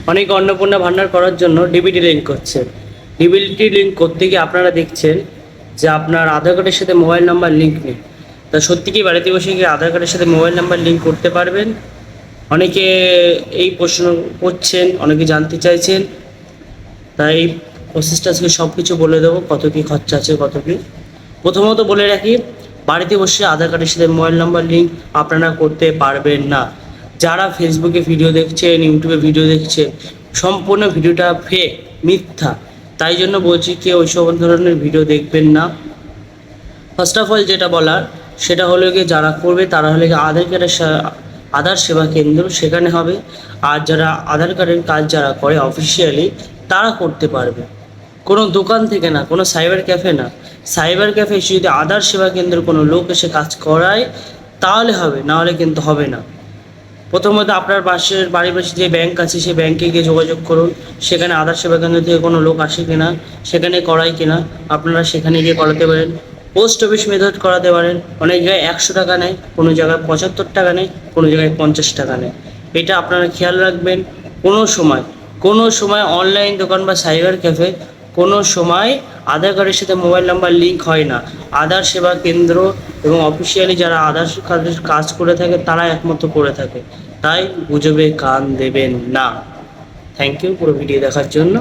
অনেকে অন্নপূর্ণা ভান্ডার করার জন্য ডিবিটি লিঙ্ক করছে। ডিবিটি লিঙ্ক করতে গিয়ে আপনারা দেখছেন যে আপনার আধার কার্ডের সাথে মোবাইল নাম্বার লিঙ্ক নেই। তা সত্যি কি বাড়িতে বসে গিয়ে আধার কার্ডের সাথে মোবাইল নাম্বার লিঙ্ক করতে পারবেন? অনেকে এই প্রশ্ন করছেন, অনেকে জানতে চাইছেন। তাই এই প্রসেসটা আজকে সব কিছু বলে দেবো, কত কী খরচা আছে, কত কী। প্রথমত বলে রাখি, বাড়িতে বসে আধার কার্ডের সাথে মোবাইল নাম্বার লিঙ্ক আপনারা করতে পারবেন না। যারা ফেসবুকে ভিডিও দেখছেন, ইউটিউবে ভিডিও দেখছেন, সম্পূর্ণ ভিডিওটা ফেক, মিথ্যা। তাই জন্য বলছি কেউ ওইসব ধরনের ভিডিও দেখবেন না। ফার্স্ট অফ অল যেটা বলার সেটা হলো গিয়ে যারা করবে তারা হলো গিয়ে আধার সেবা কেন্দ্র, সেখানে হবে। আর যারা আধার কার্ডের কাজ যারা করে অফিসিয়ালি, তারা করতে পারবে। কোনো দোকান থেকে না, কোনো সাইবার ক্যাফে না। সাইবার ক্যাফে এসে যদি আধার সেবা কেন্দ্রের কোনো লোক এসে কাজ করায় তাহলে হবে, না হলে কিন্তু হবে না। প্রথমত আপনার বাড়ির পাশে যে ব্যাংক আছে সেই ব্যাংকে গিয়ে যোগাযোগ করুন, সেখানে আধার সেবা কেন্দ্র থেকে কোনো লোক আসে কিনা, সেখানে করায় কিনা, আপনারা সেখানে গিয়ে করাতে পারেন। পোস্ট অফিস মেথড করাতে পারেন। অনেক জায়গায় 100 টাকা নেয়, কোনো জায়গায় 75 টাকা নেয়, কোনো জায়গায় 50 টাকা নেয়। এটা আপনারা খেয়াল রাখবেন। কোনো সময় অনলাইন দোকান বা সাইবার ক্যাফে কোনো সময় আধার কার্ডের সাথে মোবাইল নাম্বার লিঙ্ক হয় না। আধার সেবা কেন্দ্র এবং অফিসিয়ালি যারা আধার কার্ডের কাজ করে থাকে তারা একমাত্র করে থাকে। তাই গুজবে কান দেবেন না। থ্যাংক ইউ পুরো ভিডিও দেখার জন্য।